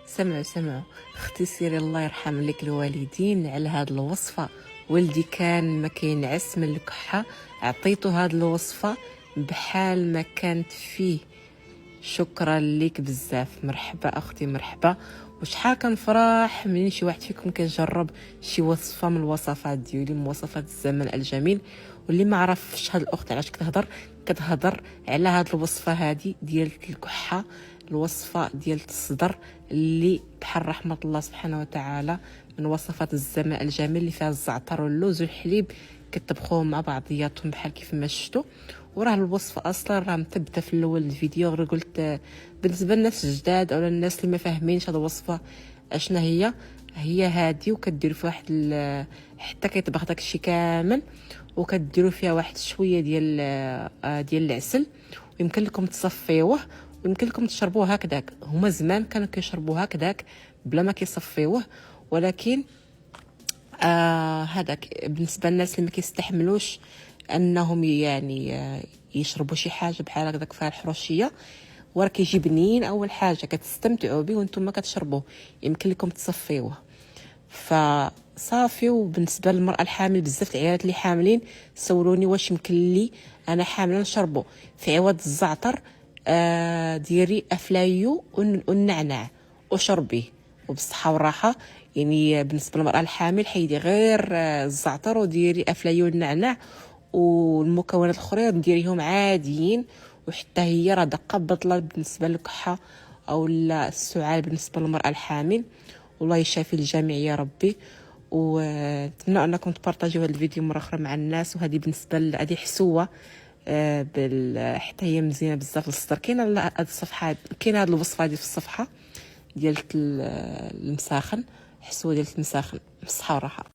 سمعوا اختي سيري الله يرحم لك الوالدين على هاد الوصفه. ولدي كان ما كينعس من الكحه، عطيته هاد الوصفه بحال ما كانت فيه. شكرا لك بزاف. مرحبا اختي مرحبا. وشحال كنفرح من شي واحد فيكم كيجرب شي وصفه من الوصفات ديالي، من وصفات الزمن الجميل. واللي ما عرفش هاد الاخت علاش كتهضر على هاد الوصفه هادي ديال الكحه، الوصفه ديال الصدر اللي بحال رحمه الله سبحانه وتعالى من وصفات الزمن الجميل، اللي فيها الزعتر واللوز والحليب كتطبخوهم مع بعضياتهم بحال كيف ما شفتوا. وراه الوصفه اصلا راه مثبته في الاول الفيديو. غير قلت بالنسبه للناس الجداد او للناس اللي ما فاهمينش هذه الوصفه اشنا هي هادي. وكديروا في واحد حتى كيطبخ داكشي كامل، وكديروا فيها واحد شويه ديال العسل. ويمكن لكم تصفيوه ويمكن لكم تشربوه هكذاك. هما زمان كانوا كيشربوه هكذاك بلا ما كيصفيوه، ولكن هذاك بالنسبه للناس اللي ما كيستحملوش انهم يعني يشربوا شي حاجه بحال هكذاك فيها الحروشيه، وراه كيجي بنين. اول حاجه كتستمتعوا به وانتم ما كتشربوه، يمكن لكم تصفيوه فصافي. وبالنسبه للمراه الحامل، بزاف العيالات اللي حاملين سولوني واش يمكن لي انا حامله نشربه في عوض الزعتر. ديري افلايو والنعناع وشربيه وبالصحه والراحه. يعني بالنسبه للمراه الحامل حيدي غير الزعتر وديري افلايو والنعناع، والمكونات الاخرين ديريهم عاديين. وحتى هي راه دقه بطله بالنسبه للكحه او السعال بالنسبه للمراه الحامل. والله يشافي الجميع يا ربي. ونتمنى انكم تبارطاجيو هذا الفيديو مره اخرى مع الناس. وهذه بالنسبه هذه حسوه حتى هي مزيانه بزاف للصدر. كاينه هذه الصفحه، كاينه هذه الوصفه هذه في الصفحه ديال المساخن، حسوه ديال المساخن. بالصحه والراحه.